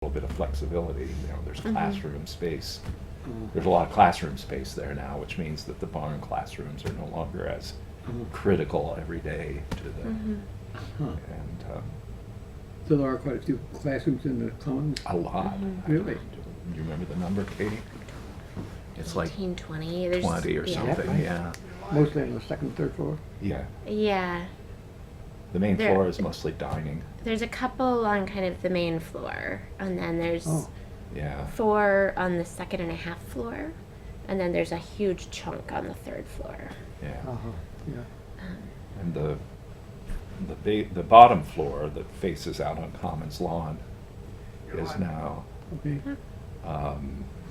little bit of flexibility. There's classroom space. There's a lot of classroom space there now, which means that the barn classrooms are no longer as critical every day to the. And So there are quite a few classrooms in the commons? a lot. Really? Do you remember the number, Katie? It's like 18, 20. There's, 20 or yeah. something. Right. Yeah. Mostly on the second and third floor? Yeah. Yeah. The main There- floor is mostly dining. There's a couple on kind of the main floor, and then there's Yeah. 4 on the second and a half floor, and then there's a huge chunk on the third floor. Yeah. Yeah. And the bottom floor that faces out on Commons Lawn is now Okay.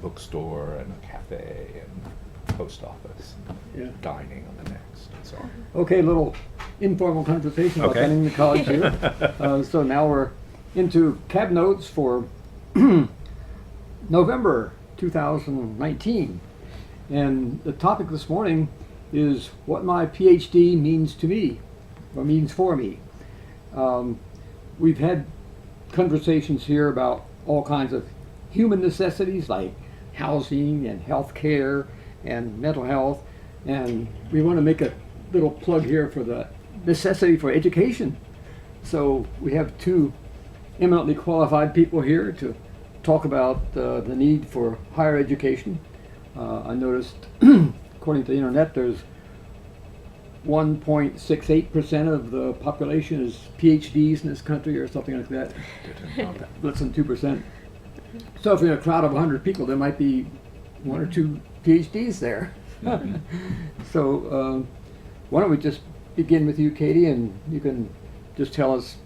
bookstore and a cafe and post office, and Yeah. dining on the next. So Okay, a little informal conversation about Okay. attending the college here. So now we're into CABB Notes for November 2019. And the topic this morning is what my PhD means to me, or means for me. We've had conversations here about all kinds of human necessities like housing and health care and mental health. And we want to make a little plug here for the necessity for education. So we have 2 eminently qualified people here to talk about the need for higher education. I noticed, according to the internet, there's 1.68% of the population is PhDs in this country or something like that. Less than 2%. So if you're in a crowd of 100 people, there might be 1 or 2 PhDs there. So why don't we just begin with you, Katie, and you can just tell us,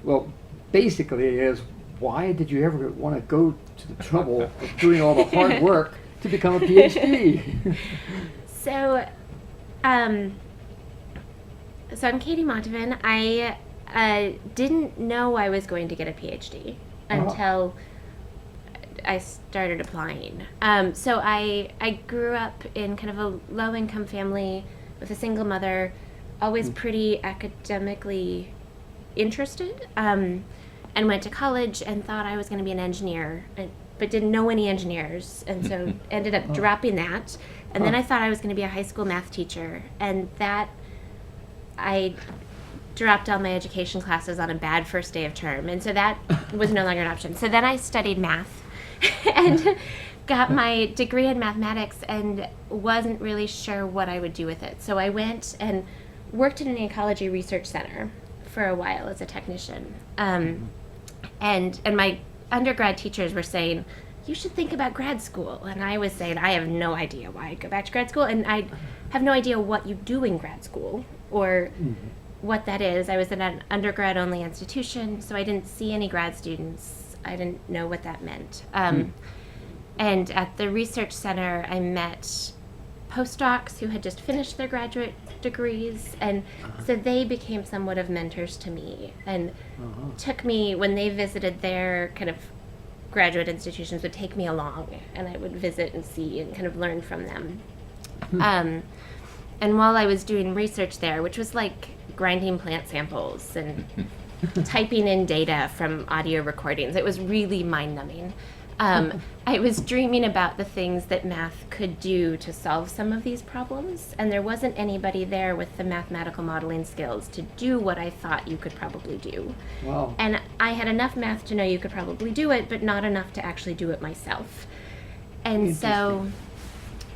well, basically is why did you ever want to go to the trouble of doing all the hard work to become a PhD? So, so I'm Katie Montevan. I didn't know I was going to get a PhD until I started applying. So I grew up in kind of a low-income family with a single mother, always pretty academically interested, and went to college and thought I was going to be an engineer, but didn't know any engineers, and so ended up dropping that. And then I thought I was going to be a high school math teacher, and that I dropped all my education classes on a bad first day of term, and so that was no longer an option. So then I studied math and got my degree in mathematics and wasn't really sure what I would do with it. So I went and worked in an ecology research center for a while as a technician. And my undergrad teachers were saying, you should think about grad school. And I was saying, I have no idea why I'd go back to grad school, and I have no idea what you do in grad school or what that is. I was in an undergrad-only institution, so I didn't see any grad students. I didn't know what that meant. And at the research center, I met postdocs who had just finished their graduate degrees, and so they became somewhat of mentors to me, and took me, when they visited their kind of graduate institutions, would take me along, and I would visit and see and kind of learn from them. And while I was doing research there, which was like grinding plant samples and typing in data from audio recordings, it was really mind-numbing. I was dreaming about the things that math could do to solve some of these problems, and there wasn't anybody there with the mathematical modeling skills to do what I thought you could probably do. Wow. And I had enough math to know you could probably do it, but not enough to actually do it myself. And so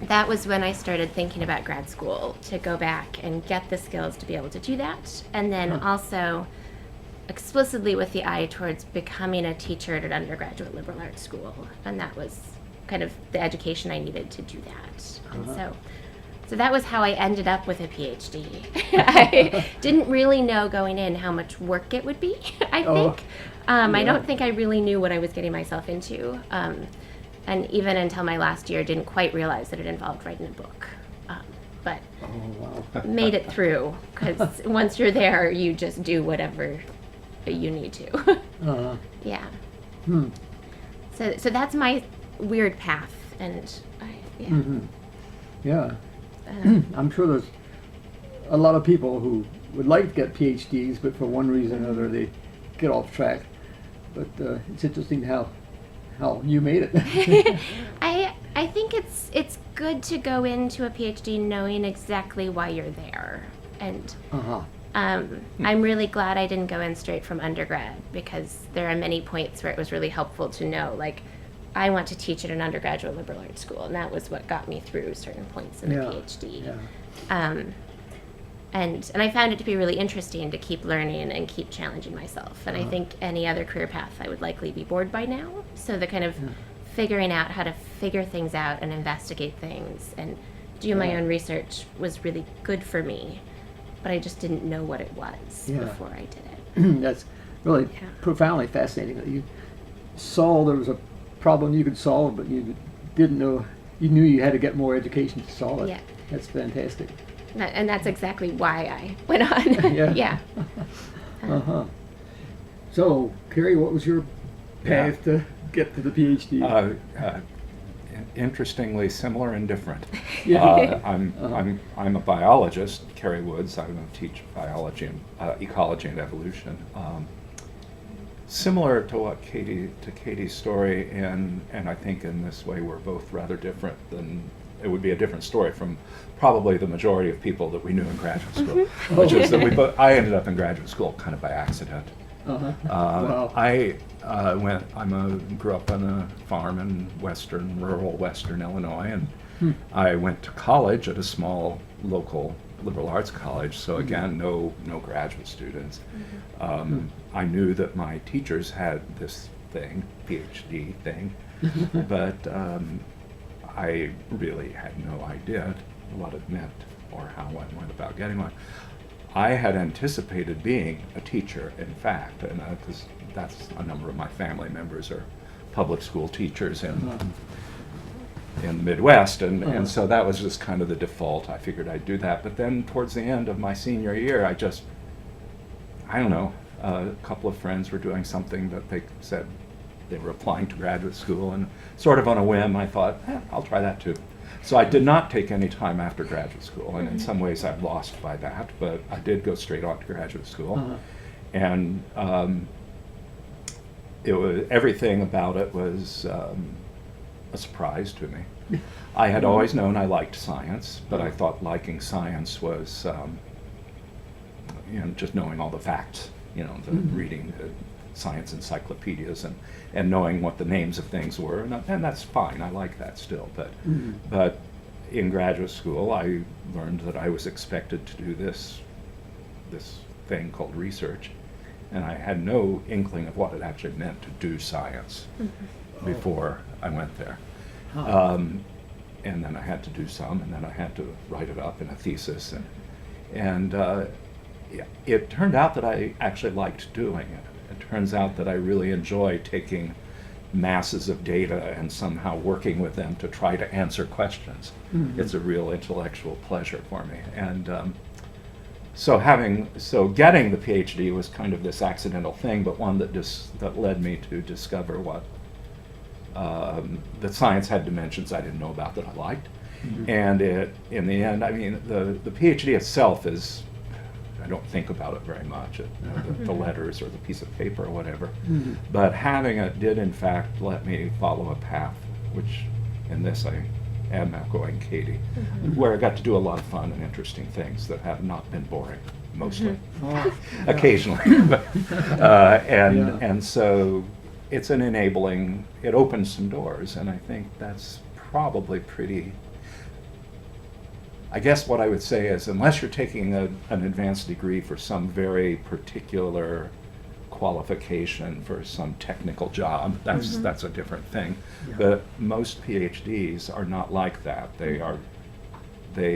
that was when I started thinking about grad school, to go back and get the skills to be able to do that, and then also explicitly with the eye towards becoming a teacher at an undergraduate liberal arts school, and that was kind of the education I needed to do that. And so that was how I ended up with a PhD. I didn't really know going in how much work it would be, I think. I don't think I really knew what I was getting myself into, and even until my last year didn't quite realize that it involved writing a book. But made it through, because once you're there, you just do whatever you need to. Yeah. So that's my weird path, and Yeah. I'm sure there's a lot of people who would like to get PhDs, but for one reason or another they get off track. But it's interesting how Hell, you made it. I think it's good to go into a PhD knowing exactly why you're there, and Uh-huh. I'm really glad I didn't go in straight from undergrad, because there are many points where it was really helpful to know, like, I want to teach at an undergraduate liberal arts school, and that was what got me through certain points in Yeah, a PhD. yeah. And I found it to be really interesting to keep learning and keep challenging myself. And I think any other career path I would likely be bored by now. So the kind of figuring out how to figure things out and investigate things and do my Yeah. own research was really good for me. But I just didn't know what it was Yeah. before I did it. That's really Yeah. profoundly fascinating that you saw there was a problem you could solve, but you didn't know, you knew you had to get more education to solve it. Yeah. That's fantastic. And that's exactly why I went on. Yeah. Yeah. Uh-huh. So, Carrie, what was your path to get to the PhD? Interestingly similar and different. Yeah. I'm a biologist, Carrie Woods. I teach biology and ecology and evolution. Similar to what Katie's story, and I think in this way we're both rather different than it would be a different story from probably the majority of people that we knew in graduate school, which is that I ended up in graduate school kind of by accident. Uh-huh. Wow. I grew up on a farm in rural western Illinois, and I went to college at a small local liberal arts college. So again, no graduate students. I knew that my teachers had this thing, PhD thing, but I really had no idea what it meant or how one went about getting one. I had anticipated being a teacher, in fact, and because that's a number of my family members are public school teachers in the Midwest, and so that was just kind of the default. I figured I'd do that, but then towards the end of my senior year, I don't know, a couple of friends were doing something that they said they were applying to graduate school, and sort of on a whim, I thought, I'll try that too. So I did not take any time after graduate school, and in some ways I'm lost by that, but I did go straight on to graduate school. And everything about it was a surprise to me. I had always known I liked science, but I thought liking science was just knowing all the facts, reading the science encyclopedias and knowing what the names of things were, and that's fine. I like that still, but in graduate school I learned that I was expected to do this thing called research, and I had no inkling of what it actually meant to do science before I went there. And then I had to do some, and then I had to write it up in a thesis, and it turned out that I actually liked doing it. It turns out that I really enjoy taking masses of data and somehow working with them to try to answer questions. It's a real intellectual pleasure for me. And so getting the PhD was kind of this accidental thing, but one that led me to discover what that science had dimensions I didn't know about that I liked. And in the end, I mean, the PhD itself is, I don't think about it very much, the letters or the piece of paper or whatever. But having it did in fact let me follow a path, which in this I am echoing Katie, where I got to do a lot of fun and interesting things that have not been boring, mostly. Occasionally. And so it's an enabling, it opens some doors, and I think that's probably pretty, I guess what I would say is, unless you're taking an advanced degree for some very particular qualification for some technical job, that's a different thing. But most PhDs are not like that. They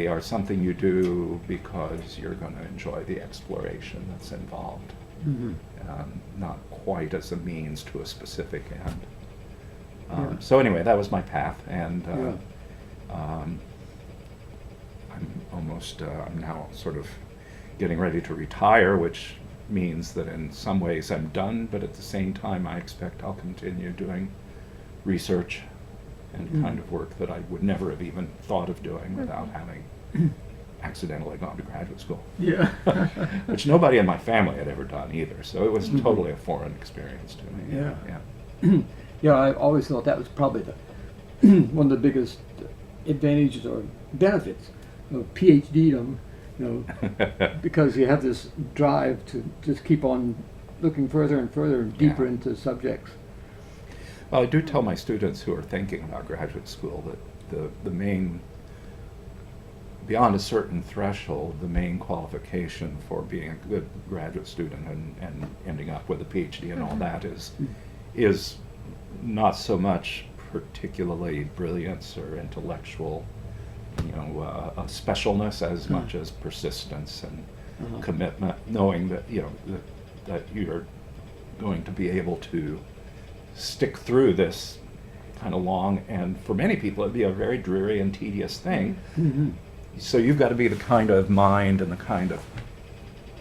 are something you do because you're going to enjoy the exploration that's involved, not quite as a means to a specific end. So anyway, that was my path, and I'm now sort of getting ready to retire, which means that in some ways I'm done, but at the same time I expect I'll continue doing research and kind of work that I would never have even thought of doing without having accidentally gone to graduate school. Yeah. Which nobody in my family had ever done either, so it was totally a foreign experience to me. Yeah. Yeah, I always thought that was probably the one of the biggest advantages or benefits of PhD-dom, because you have this drive to just keep on looking further and further and deeper Yeah. into subjects. Well, I do tell my students who are thinking about graduate school that the main, beyond a certain threshold, the main qualification for being a good graduate student and ending up with a PhD and all that is not so much particularly brilliance or intellectual, specialness as much as persistence and commitment, knowing that that you're going to be able to stick through this kind of long, and for many people it'd be a very dreary and tedious thing. Mm-hmm. So you've got to be the kind of mind and the kind of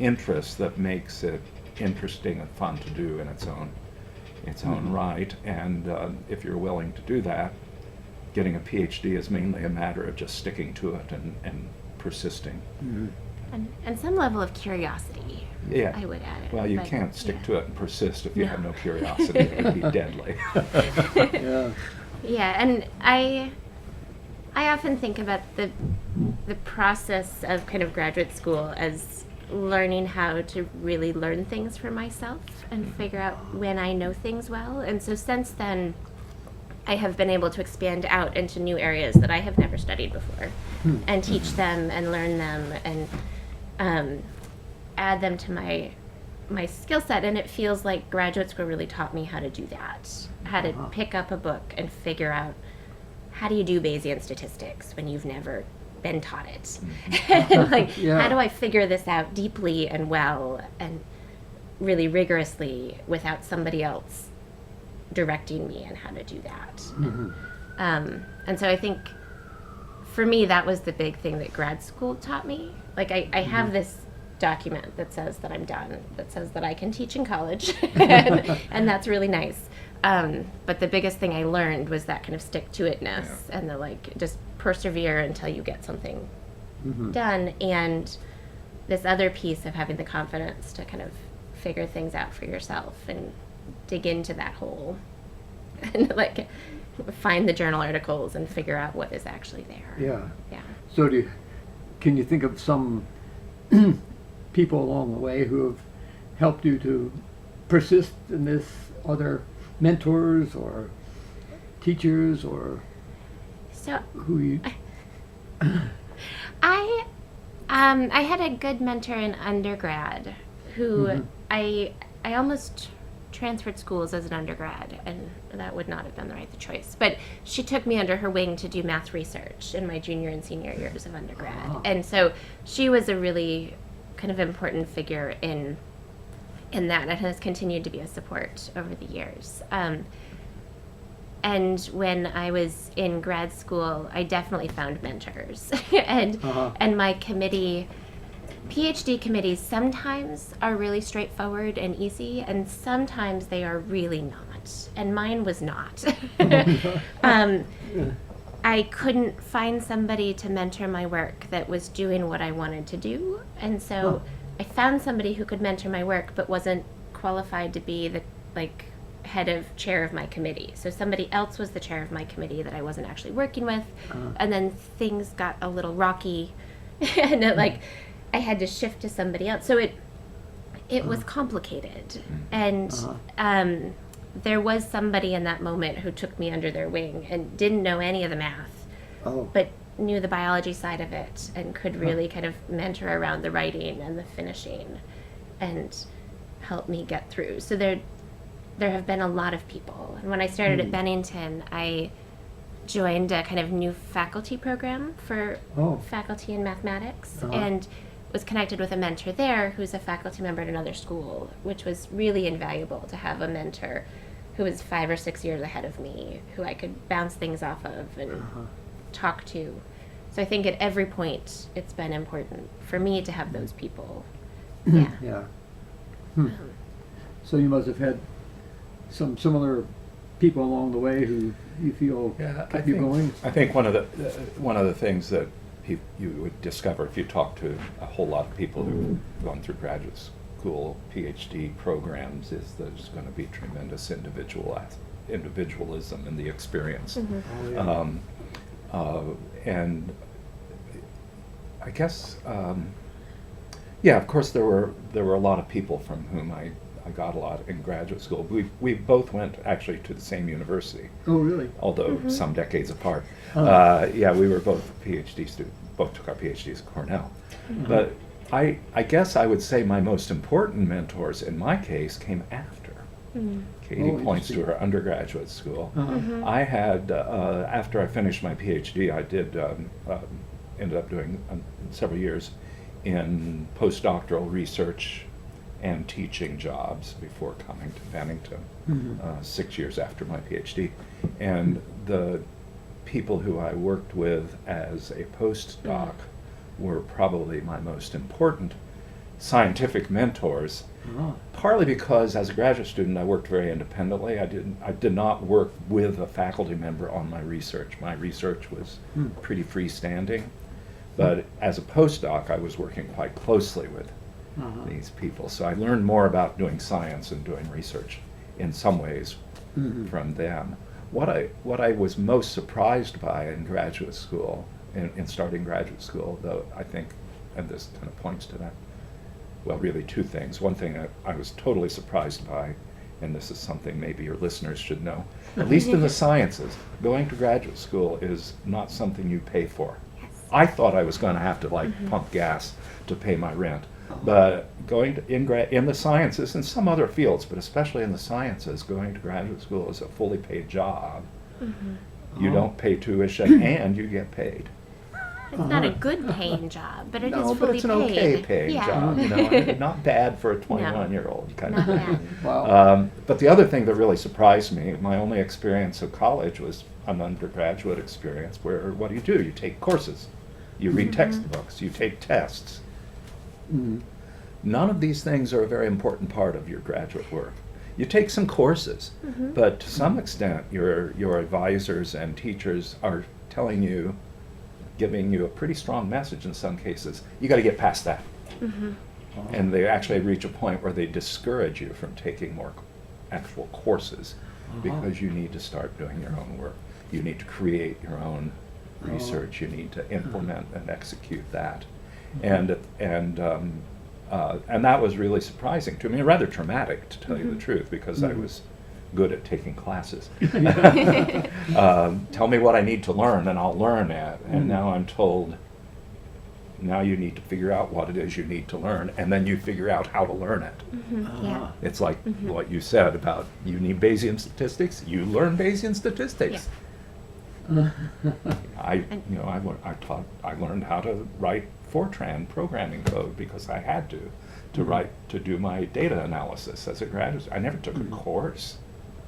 interest that makes it interesting and fun to do in its own right. And if you're willing to do that, getting a PhD is mainly a matter of just sticking to it and persisting. Mm-hmm. And some level of curiosity. Yeah. I would add it. Well, you but, can't stick yeah. to it and persist if you No. have no curiosity. It would be deadly. Yeah. Yeah, and I often think about the process of kind of graduate school as learning how to really learn things for myself and figure out when I know things well. And so since then, I have been able to expand out into new areas that I have never studied before and teach them and learn them and add them to my skill set. And it feels like graduate school really taught me how to do that, how to pick up a book and figure out how do you do Bayesian statistics when you've never been taught it. And like, Yeah. how do I figure this out deeply and well and really rigorously without somebody else directing me on how to do that. Mm-hmm. And so I think for me, that was the big thing that grad school taught me. Like I have this document that says that I'm done, that says that I can teach in college, and that's really nice. But the biggest thing I learned was that kind of stick-to-itness and the just persevere until you get something done. And this other piece of having the confidence to kind of figure things out for yourself and dig into that hole and find the journal articles and figure out what is actually there. Yeah. Yeah. So can you think of some people along the way who have helped you to persist in this? Other mentors or teachers or So who you? I had a good mentor in undergrad who I almost transferred schools as an undergrad, and that would not have been the right choice. But she took me under her wing to do math research in my junior and senior years of undergrad. And so she was a really kind of important figure in that, and has continued to be a support over the years. And when I was in grad school, I definitely found mentors. And my committee, PhD committees, sometimes are really straightforward and easy, and sometimes they are really not. And mine was not. I couldn't find somebody to mentor my work that was doing what I wanted to do, and so I found somebody who could mentor my work but wasn't qualified to be the chair of my committee. So somebody else was the chair of my committee that I wasn't actually working with, and then things got a little rocky, and I had to shift to somebody else. So it was complicated, and there was somebody in that moment who took me under their wing and didn't know any of the math, but knew the biology side of it and could really kind of mentor around the writing and the finishing and help me get through. So there have been a lot of people. And when I started at Bennington, I joined a kind of new faculty program for faculty in mathematics and was connected with a mentor there who's a faculty member at another school, which was really invaluable to have a mentor who was 5 or 6 years ahead of me, who I could bounce things off of and talk to. So I think at every point it's been important for me to have those people. Yeah. Yeah. So you must have had some similar people along the way who you feel kept you going? I think one of the things that you would discover if you talk to a whole lot of people who've gone through graduate school, PhD programs, is there's going to be tremendous individualism in the experience. Mm-hmm. Oh, yeah. And I guess, yeah, of course there were a lot of people from whom I got a lot in graduate school. We both went actually to the same university, Oh, really? although Mm-hmm. some decades apart. Oh. Yeah, we were both PhD students, both took our PhDs at Cornell. Mm-hmm. But I guess I would say my most important mentors in my case came after. Mm-hmm. Katie Oh, points to interesting. her undergraduate school. Uh-huh. Mm-hmm. I had, after I finished my PhD, I did, ended up doing several years in postdoctoral research and teaching jobs before coming to Bennington, Mhm. 6 years after my PhD. And the people who I worked with as a postdoc were probably my most important scientific mentors, Uh-huh. partly because as a graduate student I worked very independently. I did not work with a faculty member on my research. My research was Hmm. pretty freestanding, but as a postdoc I was working quite closely with Uh-huh. these people. So I learned more about doing science and doing research in some ways Mhm. from them. What I was most surprised by in graduate school, in starting graduate school, though I think, and this kind of points to that, well, really two things. One thing I was totally surprised by, and this is something maybe your listeners should know, at least in the sciences, going to graduate school is not something you pay for. Yes. I thought I was going to have to pump gas to pay my rent, but going to in the sciences and some other fields, but especially in the sciences, going to graduate school is a fully paid job. Mm-hmm. You Oh. don't pay tuition and you get paid. It's not a Uh-huh. good paying job, but it is No, fully but it's an paid. okay paying Yeah. job, you know, not bad for a 21-year-old kind of Not thing. bad. Wow. But the other thing that really surprised me, my only experience of college was an undergraduate experience where what do? You take courses, you read textbooks, you take tests. Mhm. None of these things are a very important part of your graduate work. You take some courses, Mm-hmm. but to some extent your advisors and teachers are telling you, giving you a pretty strong message in some cases. You got to get past that. Mm-hmm. And they actually reach a point where they discourage you from taking more actual courses because you need to start doing your own work. You need to create your own research. You need to implement and execute that. And that was really surprising to me, rather traumatic, to tell you the truth, because I was good at taking classes. Tell me what I need to learn and I'll learn it. And now I'm told, now you need to figure out what it is you need to learn, and then you figure out how to learn it. Mm-hmm. Yeah. It's like what you said about you need Bayesian statistics, you learn Bayesian statistics. I learned how to write Fortran programming code because I had to do my data analysis as a graduate. I never took a course.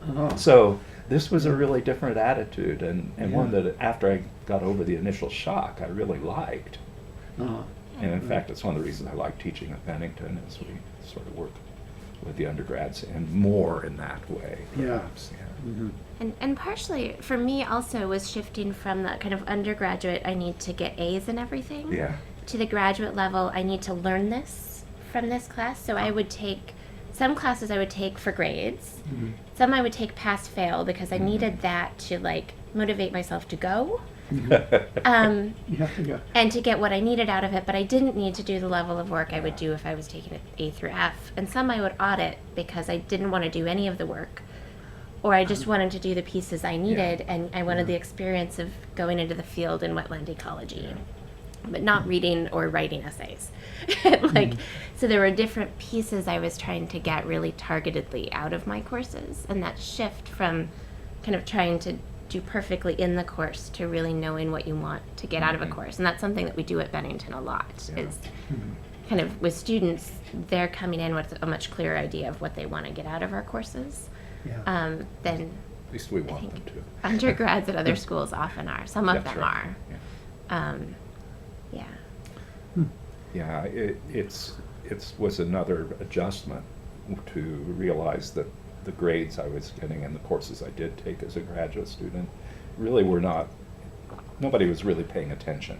Uh-huh. So this was a really different attitude, and Yeah. one that after I got over the initial shock, I really liked. Uh-huh. And in fact, it's one of the reasons I like teaching at Bennington, is we sort of work with the undergrads and more in that way, Yeah. perhaps. Yeah. Mhm. And partially for me also was shifting from that kind of undergraduate, I need to get A's and everything, Yeah. to the graduate level, I need to learn this from this class. So I would take some classes I would take for grades. Mhm. Some I would take pass fail because I needed that to like motivate myself to go. Yeah, yeah. And to get what I needed out of it, but I didn't need to do the level of work I would do if I was taking it A through F. And some I would audit because I didn't want to do any of the work, or I just wanted to do the pieces I needed, and I wanted the experience of going into the field in wetland ecology, but not reading or writing essays. So there were different pieces I was trying to get really targetedly out of my courses, and that shift from kind of trying to do perfectly in the course to really knowing what you want to get out of a course. And that's something that we do at Bennington a lot, Yeah. is kind of with students, they're coming in with a much clearer idea of what they want to get out of our courses Yeah. than At least we I want them think to. undergrads at other schools often are. Some of That's them right. are. Yeah. Yeah. Yeah, it was another adjustment to realize that the grades I was getting in the courses I did take as a graduate student really were not, nobody was really paying attention.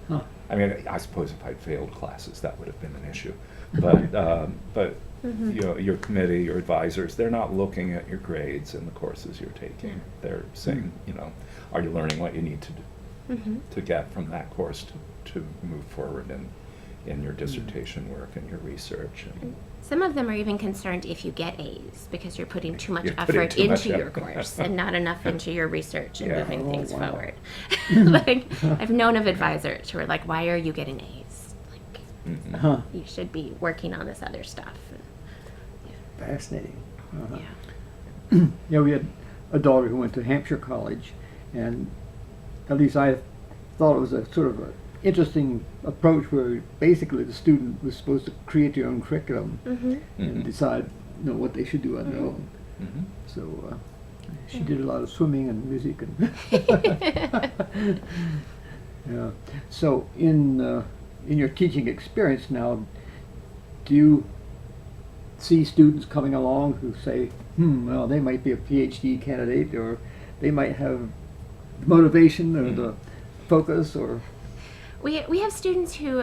Huh. I mean, I suppose if I'd failed classes, that would have been an issue. But you know, your committee, your advisors, they're not looking at your grades and the courses you're taking. They're saying, you know, are you learning what you need to do, to get from that course to move forward in your dissertation work and your research. And some of them are even concerned if you get A's because you're putting too much You're putting effort too much into your effort. course and not enough into your research and Yeah. moving things wow. forward. Like, I've known of advisors who are like, why are you getting A's? Like, Mhm. Huh. you should be working on this other stuff. Fascinating. Uh-huh. Yeah. Yeah, we had a daughter who went to Hampshire College, and at least I thought it was a sort of a interesting approach where basically the student was supposed to create their own curriculum Mm-hmm. and Mhm. decide, you know, what they should do on their own. Mhm. So she did a lot of swimming and music and yeah. So in your teaching experience now, do you see students coming along who say, well, they might be a PhD candidate, or they might have the motivation or the focus, or We have students who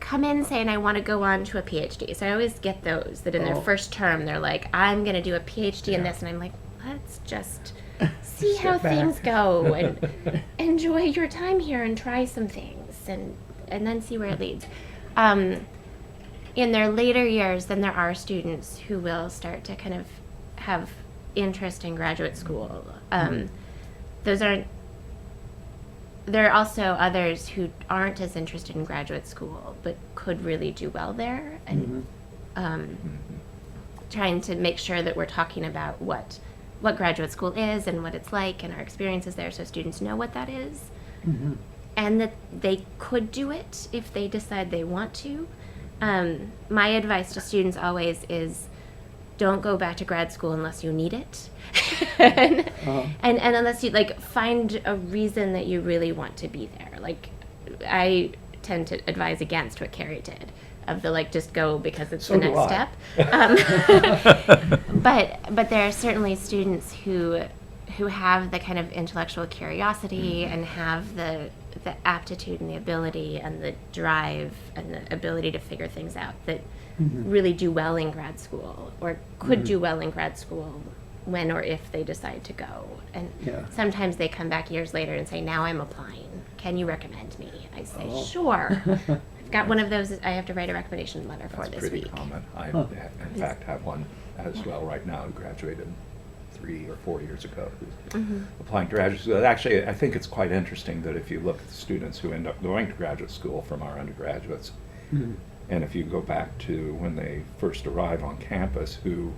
come in saying, I want to go on to a PhD. So I always get those that in their Oh. first term, they're like, I'm going to do a PhD in Yeah. this. And I'm like, let's just see how Step back. things go and enjoy your time here and try some things and then see where it leads. In their later years, then there are students who will start to kind of have interest in graduate school. Those aren't. There are also others who aren't as interested in graduate school, but could really do well there, and trying to make sure that we're talking about what graduate school is and what it's like and our experiences there, so students know what that is, and that they could do it if they decide they want to. My advice to students always is, don't go back to grad school unless you need it. and unless you find a reason that you really want to be there. Like, I tend to advise against what Carrie did, of the just go because it's So the do next I. step. But there are certainly students who have the kind of intellectual curiosity and have the aptitude and the ability and the drive and the ability to figure things out that really do well in grad school, or could do well in grad school when or if they decide to go. And Yeah. sometimes they come back years later and say, now I'm applying. Can you recommend me? I say, Oh. sure. I've got one of those I have to write a recommendation letter for That's this pretty week. common. I, Huh. in fact, have one as well right now who graduated 3 or 4 years ago, who's applying to graduate school. Actually, I think it's quite interesting that if you look at the students who end up going to graduate school from our undergraduates, and if you go back to when they first arrive on campus, who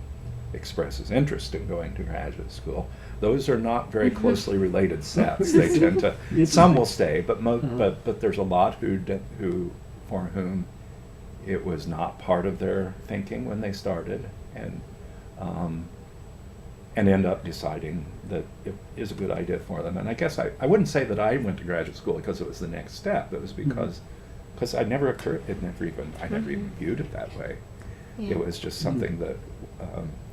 expresses interest in going to graduate school, those are not very closely related sets. They tend to, some will stay, but but there's a lot who for whom it was not part of their thinking when they started, and end up deciding that it is a good idea for them. And I guess I wouldn't say that I went to graduate school because it was the next step. It was because I never even viewed it that way. Yeah. It was just something that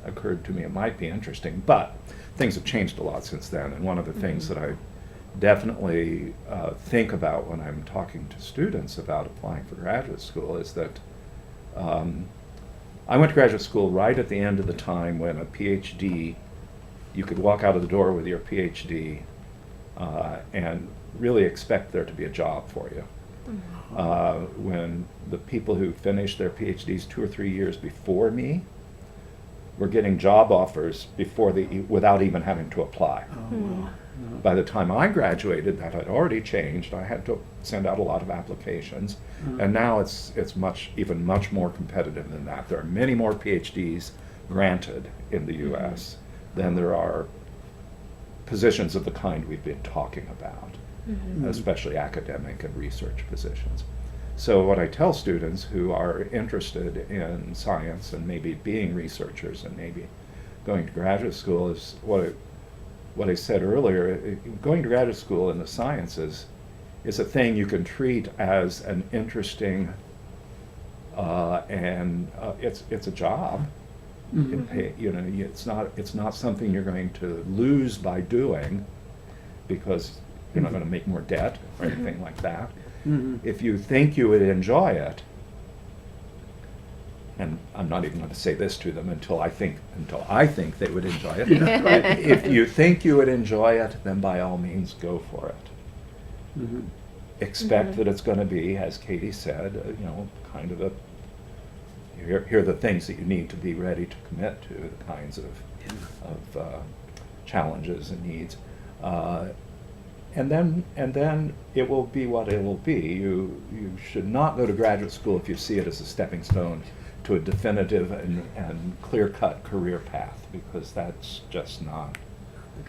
occurred to me. It might be interesting, but things have changed a lot since then. And one of the things that I definitely think about when I'm talking to students about applying for graduate school is that I went to graduate school right at the end of the time when a PhD, you could walk out of the door with your PhD and really expect there to be a job for you. When the people who finished their PhDs 2 or 3 years before me were getting job offers without even having to apply. By the time I graduated, that had already changed. I had to send out a lot of applications, and now it's even much more competitive than that. There are many more PhDs granted in the U.S. than there are positions of the kind we've been talking about, especially academic and research positions. So what I tell students who are interested in science and maybe being researchers and maybe going to graduate school is what I said earlier. Going to graduate school in the sciences is a thing you can treat as an interesting and it's a job. It's not something you're going to lose by doing, because you're not going to make more debt or anything like that. Mhm. If you think you would enjoy it, and I'm not even going to say this to them until I think they would enjoy it. If you think you would enjoy it, then by all means go for it. Mhm. Expect that it's going to be, as Katie said, kind of here are the things that you need to be ready to commit to, the kinds of challenges and needs. And then it will be what it will be. You should not go to graduate school if you see it as a stepping stone to a definitive and clear-cut career path, because that's just not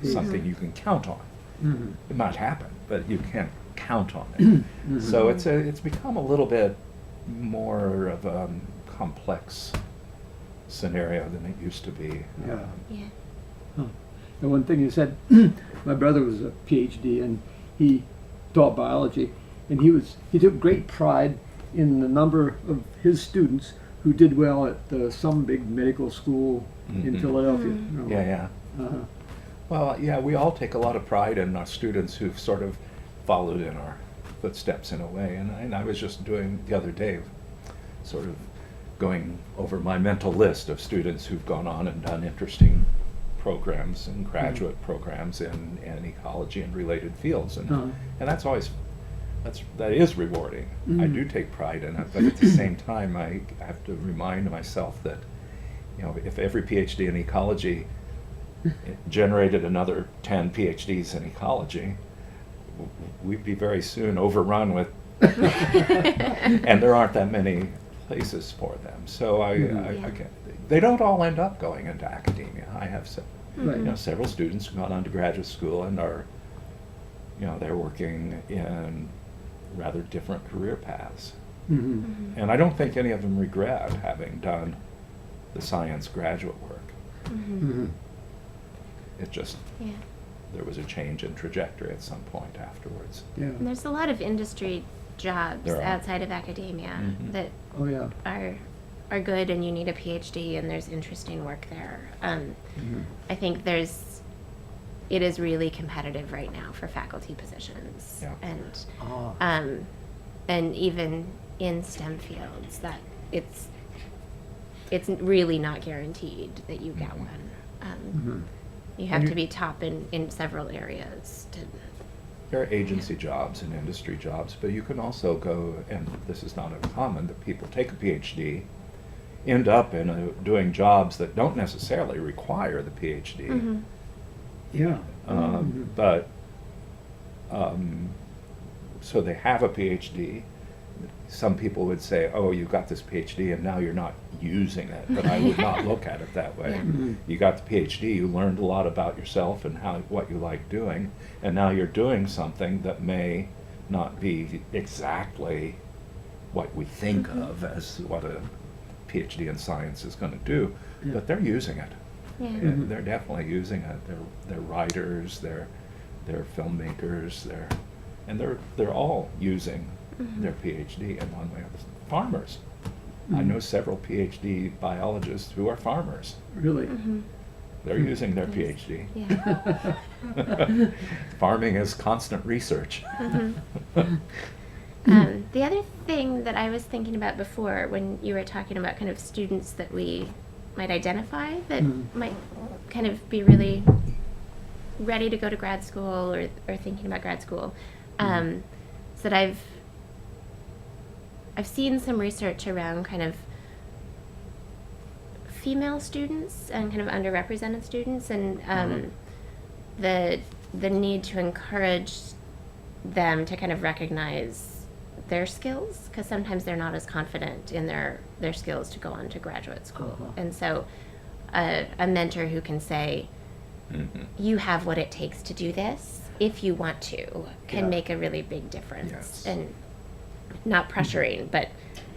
something you can count on. Mhm. It might happen, but you can't count on it. So it's become a little bit more of a complex scenario than it used to be. Yeah. Yeah. Huh. And one thing you said, my brother was a PhD and he taught biology, and he took great pride in the number of his students who did well at some big medical school in Philadelphia. You know. Yeah. Uh-huh. Well, yeah, we all take a lot of pride in our students who've sort of followed in our footsteps in a way. And I was just doing the other day, sort of going over my mental list of students who've gone on and done interesting programs and graduate programs in ecology and related fields. And that is rewarding. I do take pride in it, but at the same time, I have to remind myself that, if every PhD in ecology generated another 10 PhDs in ecology, we'd be very soon overrun with, and there aren't that many places for them. So they don't all end up going into academia. I have several students who've gone on to graduate school and are, they're working in rather different career paths. And I don't think any of them regret having done the science graduate work. It just, there was a change in trajectory at some point afterwards. Yeah. And there's a lot of industry jobs There are. outside of academia that Oh yeah. are good, and you need a PhD, and there's interesting work there. I think it is really competitive right now for faculty positions, Yeah. and even in STEM fields, that it's really not guaranteed that you get one. You have to be top in several areas to. There are agency jobs and industry jobs, but you can also go, and this is not uncommon, that people take a PhD, end up doing jobs that don't necessarily require the PhD. Yeah. But so they have a PhD. Some people would say, "Oh, you got this PhD, and now you're not using it." But I would not look at it that way. You got the PhD, you learned a lot about yourself and what you like doing, and now you're doing something that may not be exactly what we think of as what a PhD in science is going to do, but they're using it. They're definitely using it. They're writers, they're filmmakers, they're all using their PhD in one way or the farmers. I know several PhD biologists who are farmers. Really. They're using their PhD. Yeah. Farming is constant research. The other thing that I was thinking about before, when you were talking about kind of students that we might identify that might kind of be really ready to go to grad school or thinking about grad school, so that I've seen some research around kind of female students and kind of underrepresented students, and the need to encourage them to kind of recognize their skills, because sometimes they're not as confident in their skills to go on to graduate school. And so a mentor who can say, you have what it takes to do this if you want to, can make a really big difference. Yes. And not pressuring, but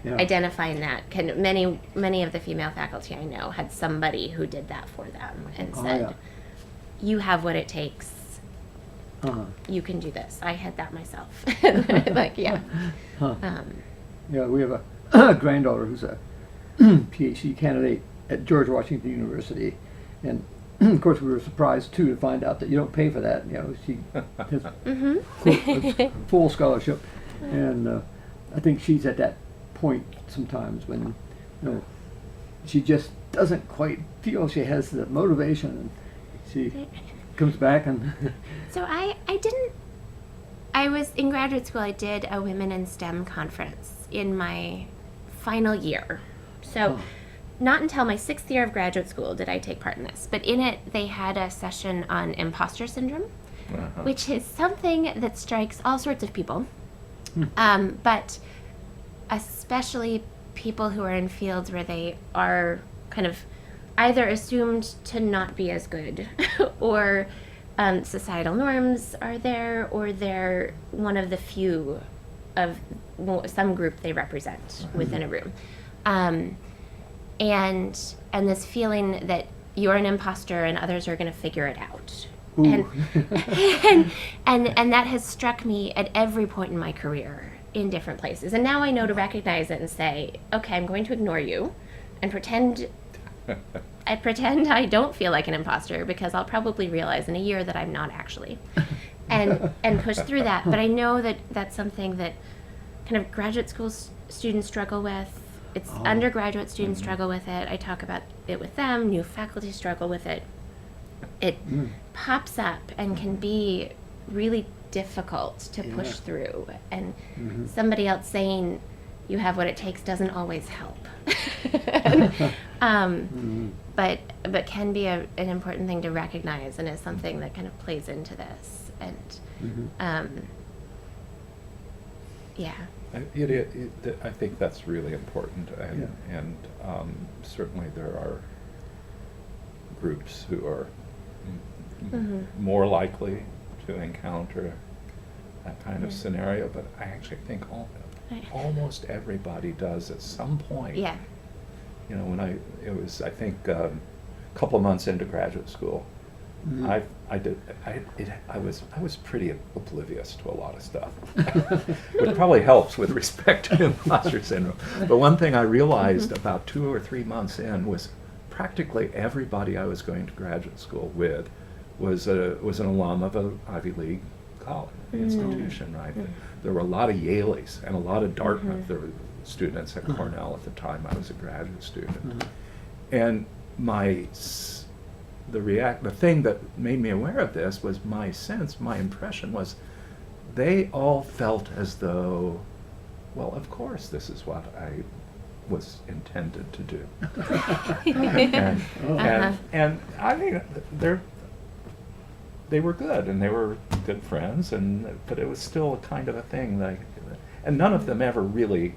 identifying that. Many of the female faculty I know had somebody who did that for them and said, you have what it takes. You can do this. I had that myself. Like, Yeah, we have a granddaughter who's a PhD candidate at George Washington University, and of course we were surprised too to find out that you don't pay for that. She has full scholarship, And I think she's at that point sometimes when, she just doesn't quite feel she has the motivation, and she comes back and So I was in graduate school. I did a Women in STEM conference in my final year. So not until my 6th year of graduate school did I take part in this. But in it, they had a session on Impostor Syndrome, which is something that strikes all sorts of people, but especially people who are in fields where they are kind of either assumed to not be as good or societal norms are there, or they're one of the few of some group they represent within a room. And this feeling that you're an imposter and others are going to figure it out. And that has struck me at every point in my career in different places. And now I know to recognize it and say, okay, I'm going to ignore you and pretend I don't feel like an imposter, because I'll probably realize in a year that I'm not actually, and push through that. But I know that that's something that kind of graduate school students struggle with. It's undergraduate students struggle with it. I talk about it with them. New faculty struggle with it. It pops up and can be really difficult to push through. And somebody else saying you have what it takes doesn't always help. But can be an important thing to recognize, and is something that kind of plays into this. And I think that's really important, and certainly there are groups who are more likely to encounter that kind of scenario, but I actually think almost everybody does at some point. Yeah. When I couple of months into graduate school, I was pretty oblivious to a lot of stuff, which probably helps with respect to imposter syndrome. But one thing I realized about 2 or 3 months in was practically everybody I was going to graduate school with was an alum of an Ivy League college institution, right? There were a lot of Yaleys and a lot of Dartmouth. There were students at Cornell at the time I was a graduate student, and the thing that made me aware of this was my impression was they all felt as though, well, of course this is what I was intended to do. And I mean, they were good, and they were good friends, but it was still a kind of a thing and none of them ever really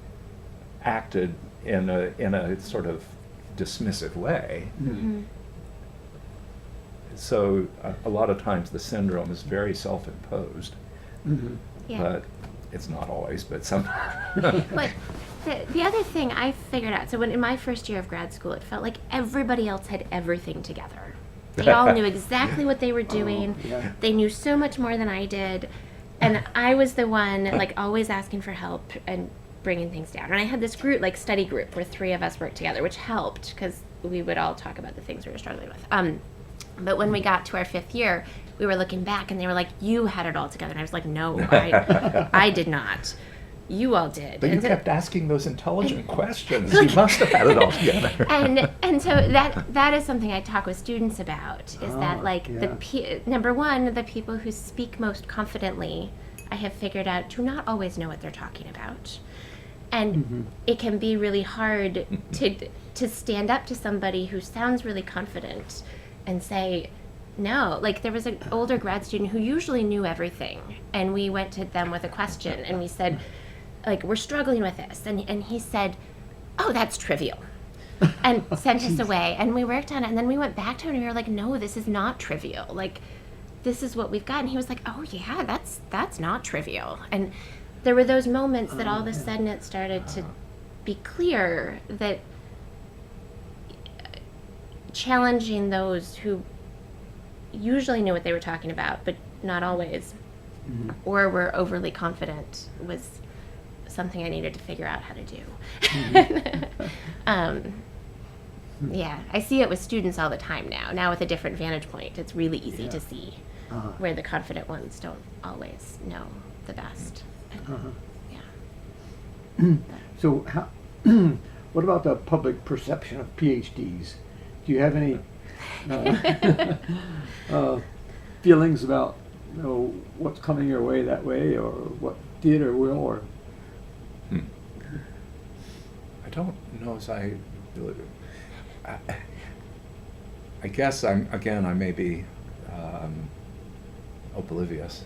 acted in a sort of dismissive way. So a lot of times the syndrome is very self-imposed, but it's not always, but sometimes. But the other thing I figured out, so in my first year of grad school, it felt like everybody else had everything together. They all knew exactly what they were doing. They knew so much more than I did. And I was the one, like, always asking for help and bringing things down. And I had this group, like, study group, where 3 of us worked together, which helped, because we would all talk about the things we were struggling with. But when we got to our 5th year, we were looking back, and they were like, you had it all together. And I was like, no, I did not. You all did. But you kept asking those intelligent questions. You must have had it all together. And so that is something I talk with students about, is that, like, number one, the people who speak most confidently, I have figured out, do not always know what they're talking about. And it can be really hard to stand up to somebody who sounds really confident and say, no. Like, there was an older grad student who usually knew everything, and we went to them with a question, and we said, like, we're struggling with this, and he said, oh, that's trivial, and sent us away. And we worked on it, and then we went back to him, and we were like, no, this is not trivial. Like, this is what we've got. And he was like, oh yeah, that's not trivial. And there were those moments that all of a sudden it started to be clear that challenging those who usually knew what they were talking about, but not always, or were overly confident, was something I needed to figure out how to do. Yeah, I see it with students all the time now. Now with a different vantage point, it's really easy to see where the confident ones don't always know the best. Yeah. So how, what about the public perception of PhDs? Do you have any feelings about, what's coming your way that way, or what did or will, or? I don't know as I really. I guess I may be oblivious,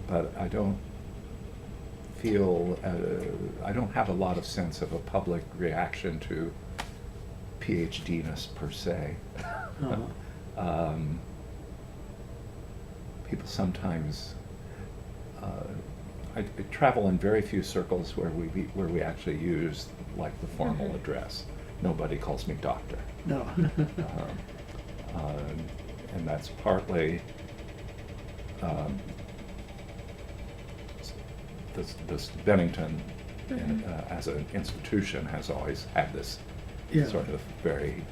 but I don't feel. I don't have a lot of sense of a public reaction to PhD-ness per se. People sometimes. I travel in very few circles where we actually use like the formal address. Nobody calls me doctor. No. And that's partly this Bennington as an institution has always had this sort of very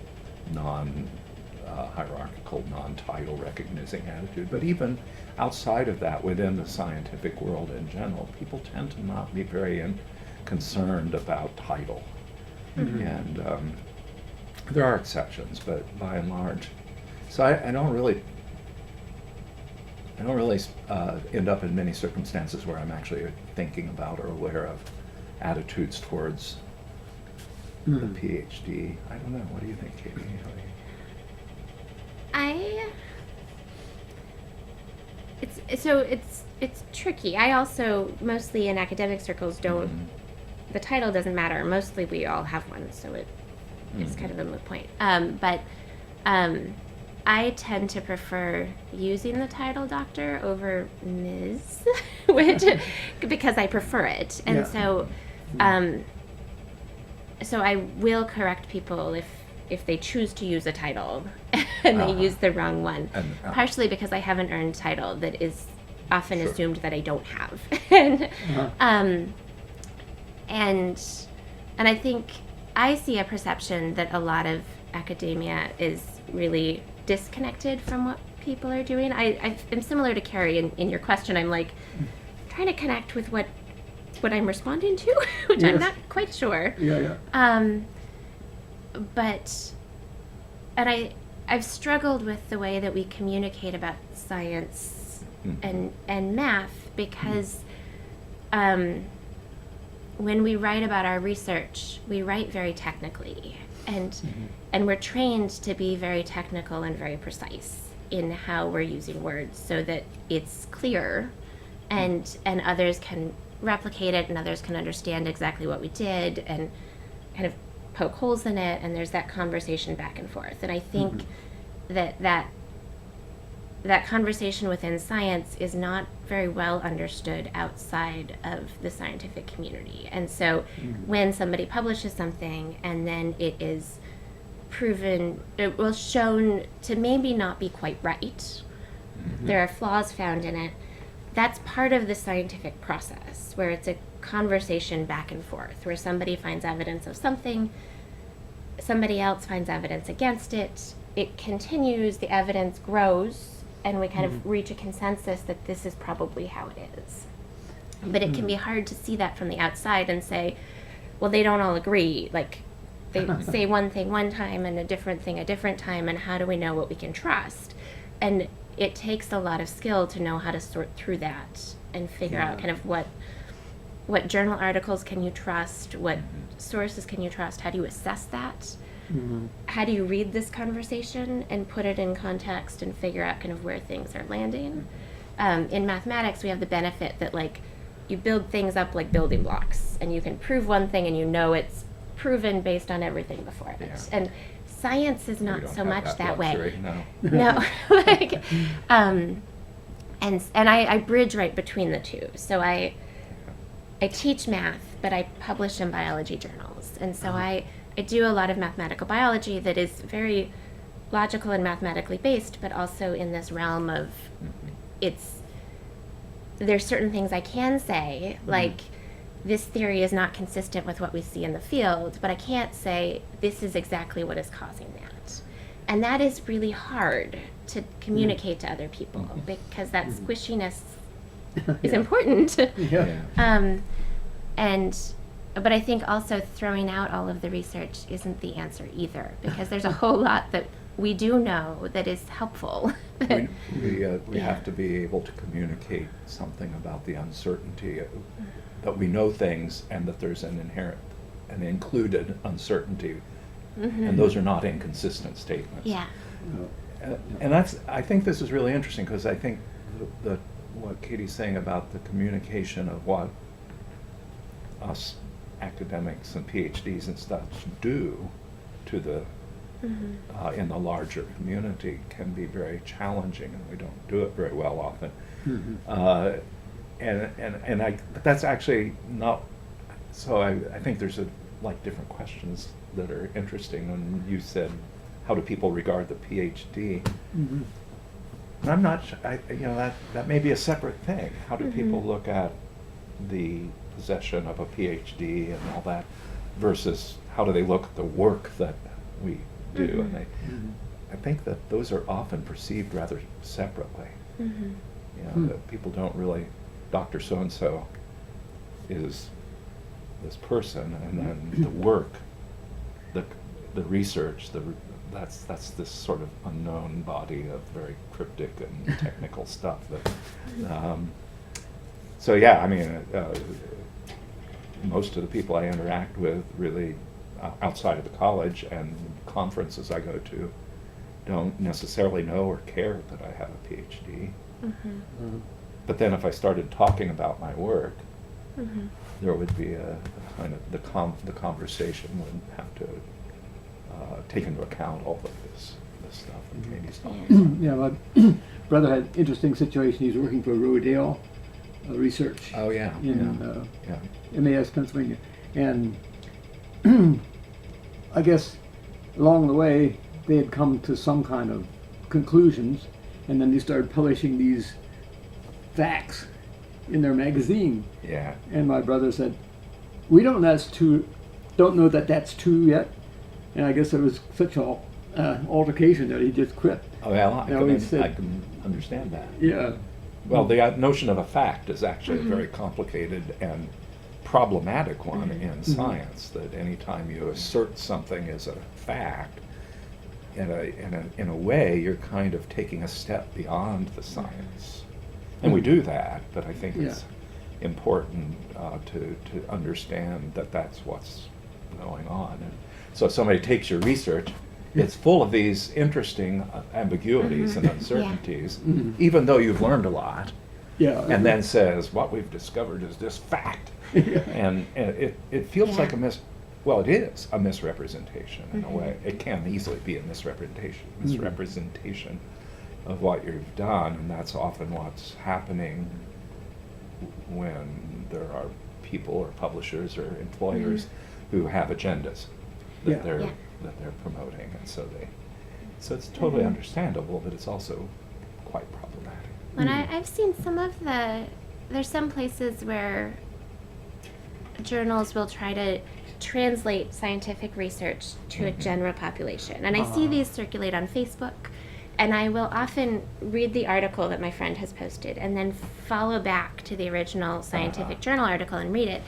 hierarchical, non-title recognizing attitude. But even outside of that, within the scientific world in general, people tend to not be very concerned about title. And there are exceptions, but by and large. So I don't really end up in many circumstances where I'm actually thinking about or aware of attitudes towards the PhD. I don't know. What do you think, Katie? It's tricky. I also, mostly in academic circles, don't, the title doesn't matter. Mostly we all have one, so it's kind of a moot point. But I tend to prefer using the title doctor over Ms., because I prefer it. And so I will correct people if they choose to use a title and they use the wrong one, partially because I have an earned title that is often assumed that I don't have. And I think I see a perception that a lot of academia is really disconnected from what people are doing. I am similar to Carrie in your question. I'm like trying to connect with what I'm responding to, which I'm not quite sure. But I've struggled with the way that we communicate about science and math, because when we write about our research, we write very technically, and we're trained to be very technical and very precise in how we're using words so that it's clear and others can replicate it and others can understand exactly what we did and kind of poke holes in it, and there's that conversation back and forth. And I think that conversation within science is not very well understood outside of the scientific community. And so when somebody publishes something and then it is proven, shown to maybe not be quite right, there are flaws found in it, that's part of the scientific process, where it's a conversation back and forth, where somebody finds evidence of something, somebody else finds evidence against it, it continues, the evidence grows, and we kind of reach a consensus that this is probably how it is. But it can be hard to see that from the outside and say, well, they don't all agree. Like, they say one thing one time and a different thing a different time, and how do we know what we can trust? And it takes a lot of skill to know how to sort through that and figure out kind of what journal articles can you trust, what sources can you trust, how do you assess that? How do you read this conversation and put it in context and figure out kind of where things are landing? In mathematics, we have the benefit that, like, you build things up like building blocks, and you can prove one thing and you know it's proven based on everything before it. And science is not so much that way. No. Like, and I bridge right between the two. So I teach math, but I publish in biology journals. And so I do a lot of mathematical biology that is very logical and mathematically based, but also in this realm of there's certain things I can say, like this theory is not consistent with what we see in the field, but I can't say this is exactly what is causing that. And that is really hard to communicate to other people, because that squishiness is Yeah. important. Yeah. But I think also throwing out all of the research isn't the answer either, because there's a whole lot that we do know that is helpful. We have to be able to communicate something about the uncertainty, that we know things and that there's an inherent, an included uncertainty. And those are not inconsistent statements. Yeah. And that's, I think this is really interesting, because I think what Katie's saying about the communication of what us academics and PhDs and stuff do to the in the larger community can be very challenging, and we don't do it very well often. But that's actually not. So I think there's like different questions that are interesting. When you said, how do people regard the PhD? And I'm not. That may be a separate thing. How do people look at the possession of a PhD and all that, versus how do they look at the work that we do? And I think that those are often perceived rather separately. That people don't really, Dr. So-and-so is this person, and then the work, the research, that's this sort of unknown body of very cryptic and technical stuff. So yeah, I mean, most of the people I interact with really outside of the college and conferences I go to don't necessarily know or care that I have a PhD. But then if I started talking about my work, there would be a kind of the conversation would have to take into account all of this stuff that Katie's talking about. Yeah, my brother had an interesting situation. He's working for Rodale Research Oh yeah. in Yeah. MAS, Pennsylvania. And I guess along the way, they had come to some kind of conclusions, and then they started publishing these facts in their magazine. Yeah. And my brother said, "We don't know that that's true yet." And I guess there was such an altercation that he just quit. Oh well, You know, he said- I can understand that. Yeah. Well, the notion of a fact is actually a very complicated and problematic one in science. That anytime you assert something as a fact, in a way, you're kind of taking a step beyond the science. And we do that, but I think it's important to understand that that's what's going on. And so if somebody takes your research, it's full of these interesting ambiguities and uncertainties, even though you've learned a lot, Yeah. and then says, what we've discovered is this fact. And it feels like well, it is a misrepresentation in a way. It can easily be a misrepresentation of what you've done, and that's often what's happening when there are people or publishers or employers who have agendas that Yeah. they're promoting, and so it's totally understandable, but it's also quite problematic. And I've seen there's some places where journals will try to translate scientific research to a general population. And I see these circulate on Facebook, and I will often read the article that my friend has posted and then follow back to the original scientific journal article and read it.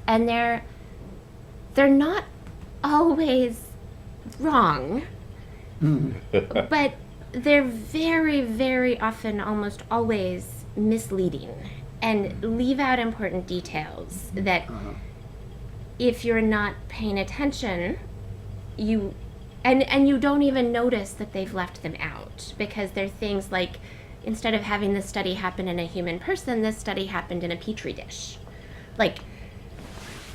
And they're not always wrong, but they're very, very often, almost always misleading and leave out important details that if you're not paying attention, you don't even notice that they've left them out, because they're things like, instead of having this study happen in a human person, this study happened in a petri dish. Like,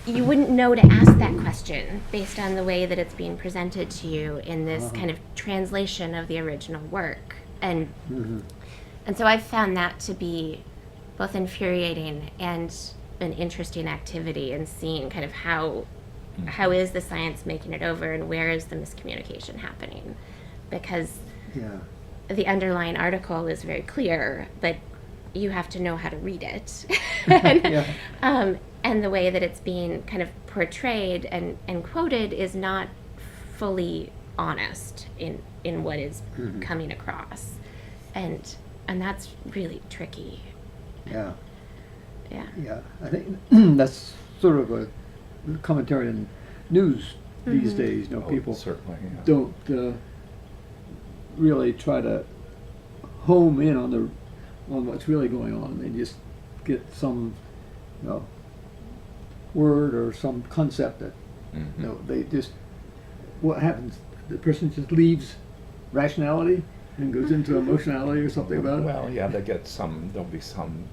you wouldn't know to ask that question based on the way that it's being presented to you in this kind of translation of the original work. And so I've found that to be both infuriating and an interesting activity, in seeing kind of how is the science making it over, and where is the miscommunication happening, because the underlying article is very clear, but you have to know how to read it. And the way that it's being kind of portrayed and quoted is not fully honest in what is coming across, and that's really tricky. Yeah. Yeah. Yeah, I think that's sort of a commentary on news these days. You know, Oh, people certainly, yeah. don't really try to home in on what's really going on. They just get some, you know, word or some concept that Mhm. you know they just what happens. The person just leaves rationality and goes into emotionality or something about it. Well, yeah, there'll be some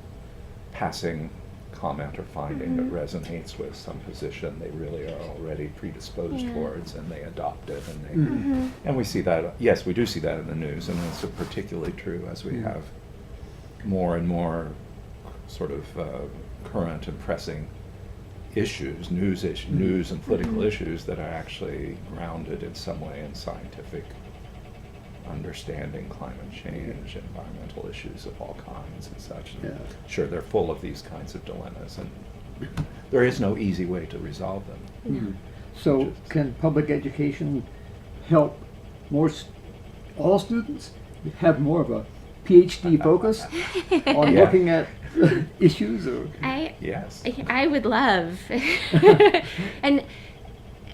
passing comment or finding that resonates with some position they really are already predisposed Yeah. towards, and they adopt it, and Mhm. and we see that, yes, we do see that in the news, and it's particularly true as we have more and more sort of current and pressing issues, news and political issues that are actually grounded in some way in scientific understanding, climate change, environmental issues of all kinds and such. And Yeah. sure, they're full of these kinds of dilemmas, and there is no easy way to resolve them. Mhm. So, can public education help all students have more of a PhD focus on Yeah. looking at issues? Or Yes. I would love, and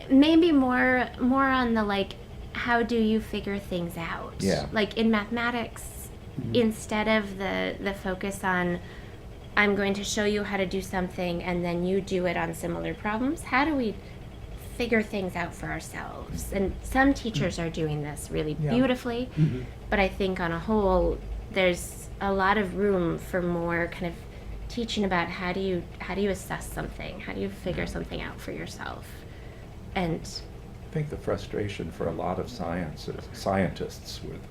maybe more on the like, how do you figure things out? Yeah. Like in mathematics, instead of the focus on, I'm going to show you how to do something and then you do it on similar problems. How do we figure things out for ourselves? And some teachers are doing this really Yeah. beautifully, but I think on a whole, there's a lot of room for more kind of teaching about how do you assess something, how do you figure something out for yourself, and I think the frustration for a lot of scientists with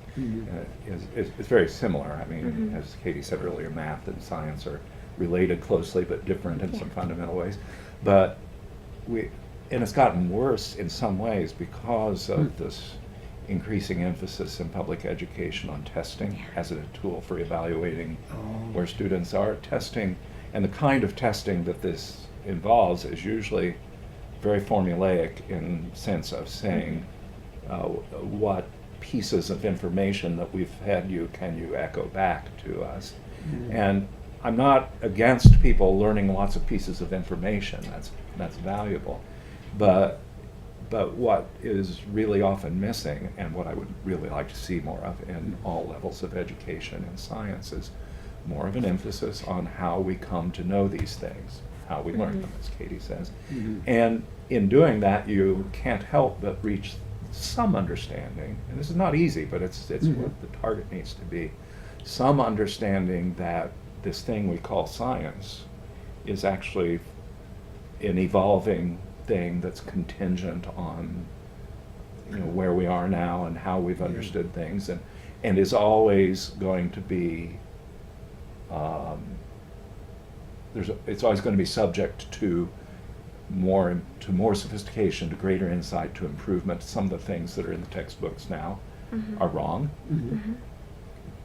is very similar. I mean, as Katie said earlier, math and science are related closely but different in some fundamental ways. But it's gotten worse in some ways because of this increasing emphasis in public education on testing as a tool for evaluating where students are. Testing, and the kind of testing that this involves is usually very formulaic in sense of saying what pieces of information that we've had can you echo back to us. And I'm not against people learning lots of pieces of information. That's valuable, but what is really often missing, and what I would really like to see more of in all levels of education and science, is more of an emphasis on how we come to know these things, how we learn them, as Katie says. And in doing that, you can't help but reach some understanding, and this is not easy, but it's what the target needs to be, some understanding that this thing we call science is actually an evolving thing that's contingent on where we are now and how we've understood things, and is always going to be it's always going to be subject to more sophistication, to greater insight, to improvement. Some of the things that are in the textbooks now are wrong.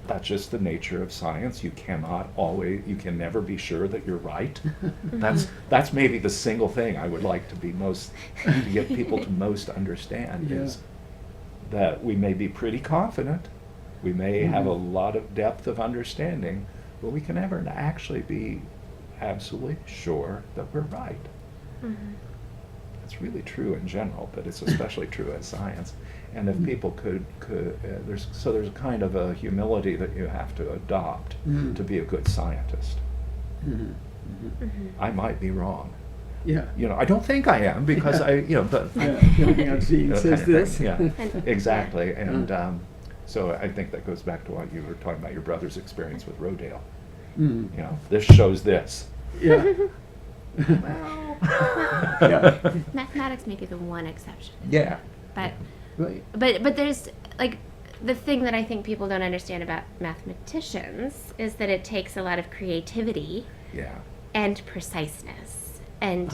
That's just the nature of science. You can never be sure that you're right. That's maybe the single thing I would like to get people to most understand is that we may be pretty confident, we may have a lot of depth of understanding, but we can never actually be absolutely sure that we're right. It's really true in general, but it's especially true in science. And if people could there's a kind of a humility that you have to adopt to be a good scientist. I might be wrong. yeah, I don't think I am because but everything I've seen that says kind of this. thing. Yeah, And- exactly. And so I think that goes back to what you were talking about, your brother's experience with Rodale. This shows this. Yeah. Yeah. mathematics may be the one exception, Yeah. but Right. but there's like the thing that I think people don't understand about mathematicians is that it takes a lot of creativity Yeah. and preciseness, and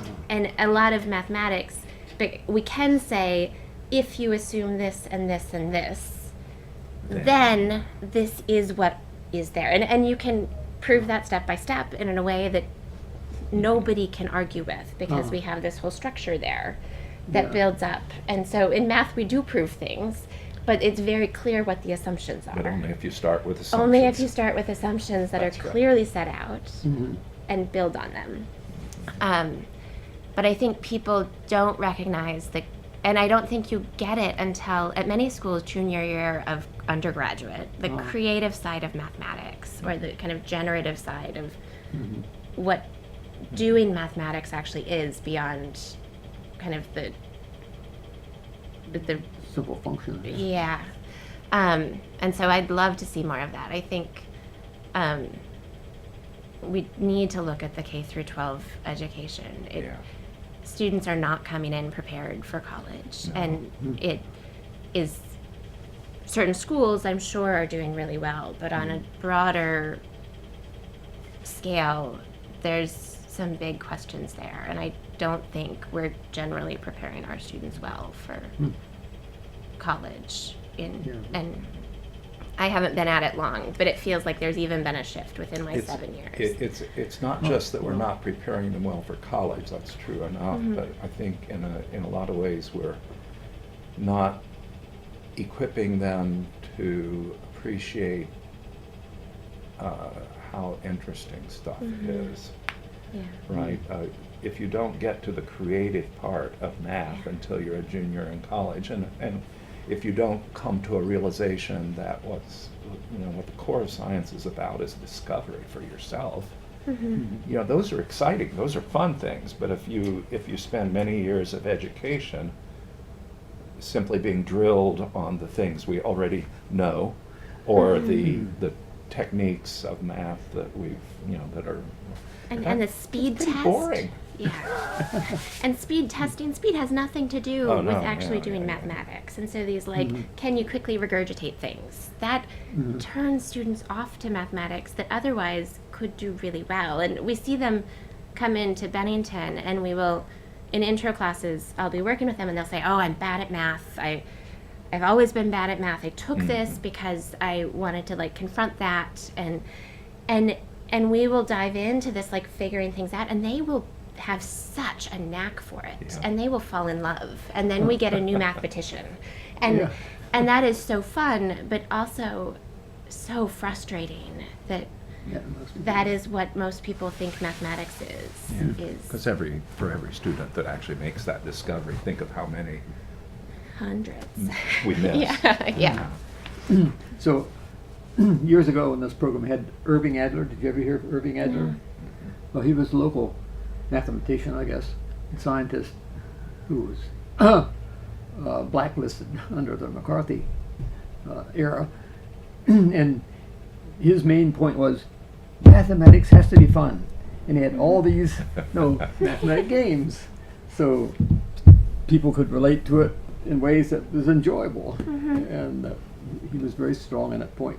a lot of mathematics. But we can say, if you assume this and this and this, then this is what is there, and you can prove that step by step and in a way that nobody can argue with, because we have this whole structure there that builds up. And so in math we do prove things, but it's very clear what the assumptions are. But only if you start with assumptions. Only if you start with assumptions that That's are right. clearly set out. and build on them. But I think people don't recognize and I don't think you get it until, at many schools, junior year of undergraduate, the creative side of mathematics, or the kind of generative side of what doing mathematics actually is, beyond kind of the Simple function. yeah. And so I'd love to see more of that. I think we need to look at the K through 12 education. Students are not coming in prepared for college, and it is, certain schools I'm sure are doing really well, but on a broader scale, there's some big questions there, and I don't think we're generally preparing our students well for college. And I haven't been at it long, but it feels like there's even been a shift within my 7 years. It's not just that we're not preparing them well for college, that's true enough, but I think in a lot of ways we're not equipping them to appreciate how interesting stuff is. Yeah. Right? If you don't get to the creative part of math until you're a junior in college, and if you don't come to a realization that what the core of science is about is discovery for yourself, those are exciting, those are fun things. But if you spend many years of education simply being drilled on the things we already know, or the techniques of math that we've that are and the speed test. Boring. Yeah. And speed testing, speed has nothing to do with actually doing mathematics. And so these can you quickly regurgitate things? That turns students off to mathematics that otherwise could do really well. And we see them come into Bennington, and we will, in intro classes, I'll be working with them, and they'll say, oh, I'm bad at math. I've always been bad at math. I took this because I wanted to confront that, and we will dive into this figuring things out, and they will have such a knack for it, and they will fall in love, and then we get a new mathematician, and that is so fun, but also so frustrating that that is what most people think mathematics is. Because for every student that actually makes that discovery, think of how many hundreds we miss. Yeah. So years ago in this program we had Irving Adler. Did you ever hear of Irving Adler? Well, he was a local mathematician, I guess, and scientist who was blacklisted under the McCarthy era. And his main point was mathematics has to be fun. And he had all these mathematic games, so people could relate to it in ways that was enjoyable. And he was very strong on that point.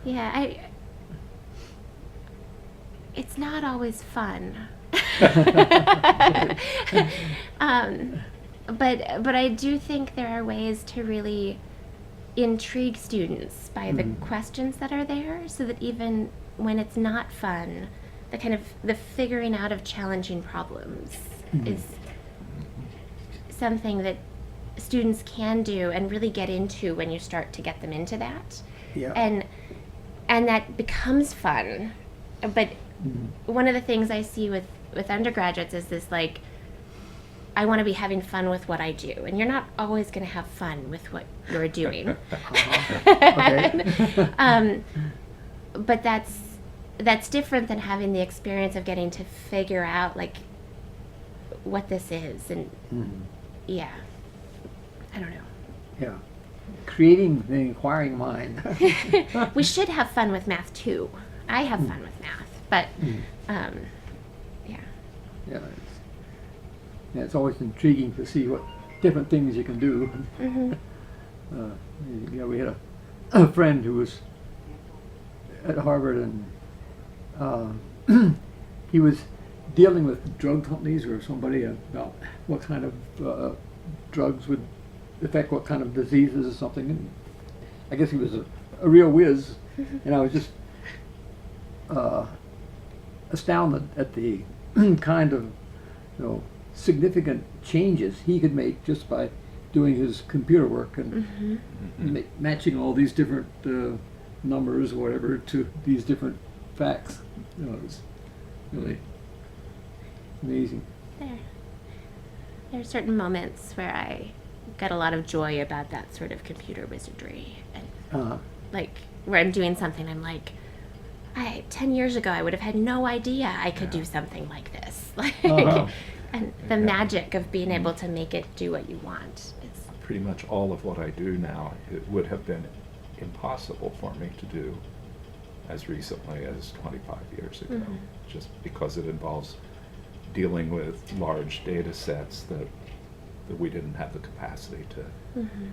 Yeah, it's not always fun. But I do think there are ways to really intrigue students by the questions that are there, so that even when it's not fun, the figuring out of challenging problems is something that students can do and really get into when you start to get them into that. And that becomes fun. But one of the things I see with undergraduates is this I want to be having fun with what I do, and you're not always going to have fun with what you're doing. But that's different than having the experience of getting to figure out what this is, and I don't know. Creating the inquiring mind. We should have fun with math too. I have fun with math, but it's always intriguing to see what different things you can do. We had a friend who was at Harvard, and he was dealing with drug companies or somebody about what kind of drugs would affect what kind of diseases or something. And I guess he was a real whiz, and I was just astounded at the kind of significant changes he could make just by doing his computer work and matching all these different numbers or whatever to these different facts. Really amazing. There are certain moments where I get a lot of joy about that sort of computer wizardry, and like where I'm doing something, I'm like, 10 years ago I would have had no idea I could do something like this. And the magic of being able to make it do what you want. Pretty much all of what I do now, it would have been impossible for me to do as recently as 25 years ago, just because it involves dealing with large data sets that we didn't have the capacity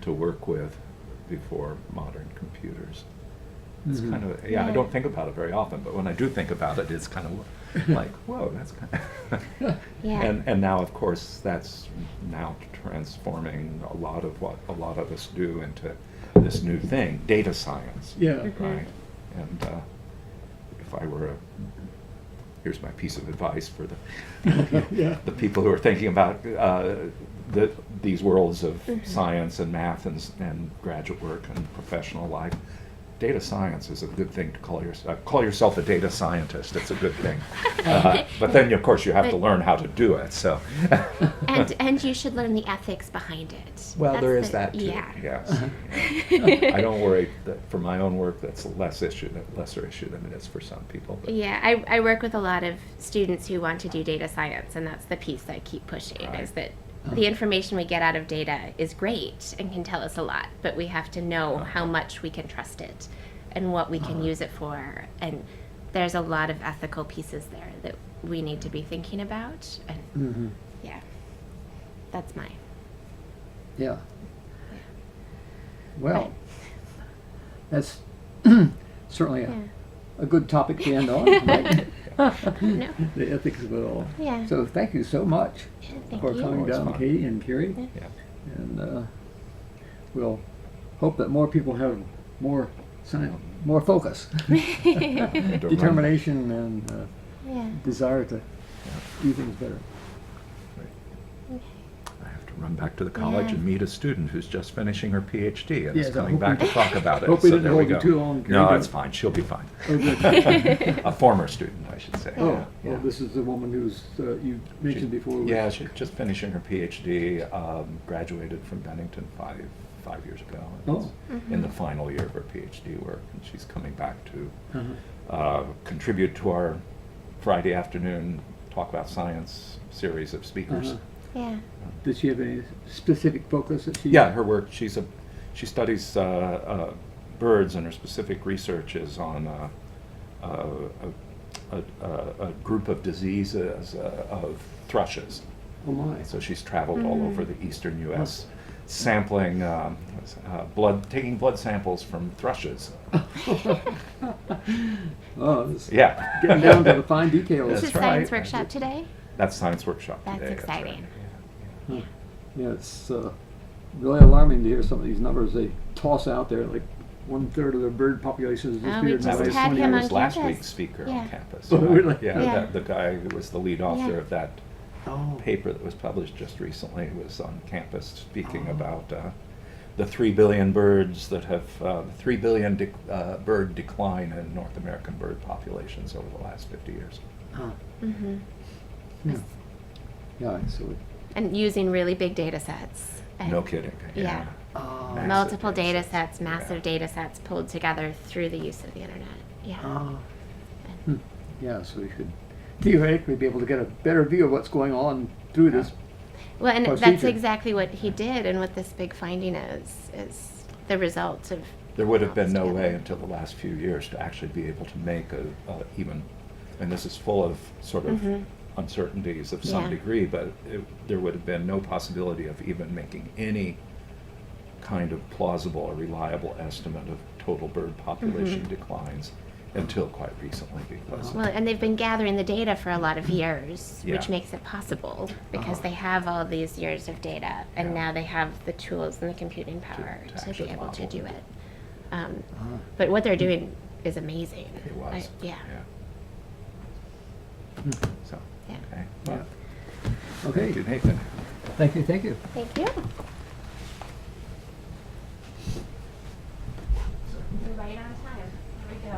to work with before modern computers. It's kind of, I don't think about it very often, but when I do think about it, it's kind of like, whoa, that's kind of... And now, of course, that's now transforming a lot of what a lot of us do into this new thing, data science. Right? And if I were here's my piece of advice for the people who are thinking about these worlds of science and math and graduate work and professional life. Data science is a good thing to call yourself a data scientist. It's a good thing, but then of course you have to learn how to do it. So, and you should learn the ethics behind it. Well, there is that too. Yeah. Yes. I don't worry that for my own work that's a lesser issue than it is for some people. But. Yeah, I work with a lot of students who want to do data science, and that's the piece that I keep pushing is that the information we get out of data is great and can tell us a lot, but we have to know how much we can trust it and what we can use it for. And there's a lot of ethical pieces there that we need to be thinking about. And that's my. Yeah. Well, that's certainly a good topic to end on, right? The ethics of it all. Yeah. So thank you so much for coming down, Katie and Carrie. Yeah. And we'll hope that more people have more focus, determination, and desire to do things better. I have to run back to the college and meet a student who's just finishing her PhD and Yes, is coming back to talk about it. Hope we So didn't there we hold you go. too long, Carrie. No, it's fine. She'll be fine. Oh, good. A former student, I should say. Oh, Yeah. well, this is the woman who's you mentioned before. Yeah, she's just finishing her PhD. Graduated from Bennington five years ago. And is in the final year of her PhD work, and she's coming back to contribute to our Friday afternoon Talk About Science series of speakers. Yeah. Does she have any specific focus that she? Yeah, her work. She studies birds, and her specific research is on a group of diseases of thrushes. Oh my. So she's traveled all over the eastern U.S. sampling taking blood samples from thrushes. Oh, this Yeah. getting down to the fine details. This is That's Science right. Workshop today? That's Science Workshop That's today. exciting. That's right. Yeah, it's really alarming to hear some of these numbers they toss out there. Like 1/3 of the bird population has disappeared we in the just last had 20 him years. on was last campus. week's speaker Yeah. on campus. Oh, really? Yeah, Yeah. the guy who was the lead author Yeah. of that Oh. paper that was published just recently was on campus speaking about the 3 billion birds that have, 3 billion bird decline in North American bird populations over the last 50 years. Yeah. Yeah, so And using really big data sets. And No kidding. Yeah. Massive Multiple data sets. sets, massive data sets pulled together through the use of the internet. Yeah. yeah, so we should theoretically be able to get a better view of what's going on through this. Well, and that's procedure. exactly what he did, and what this big finding is the result of. There would have been no together. way until the last few years to actually be able to make even, and this is full of sort of uncertainties of some Yeah. degree, but there would have been no possibility of even making any kind of plausible or reliable estimate of total bird population declines until quite recently, because Well, and they've been gathering the data for a lot of years, which Yeah. makes it possible because they have all these years of data, and Yeah. now they have the tools and the computing power to to be actually able to model. do it. But what they're doing is amazing. it was. Yeah. So, Yeah. okay. Well, Okay, thank you, Nathan. thank you, thank you. Thank you. Right on time. Here we go.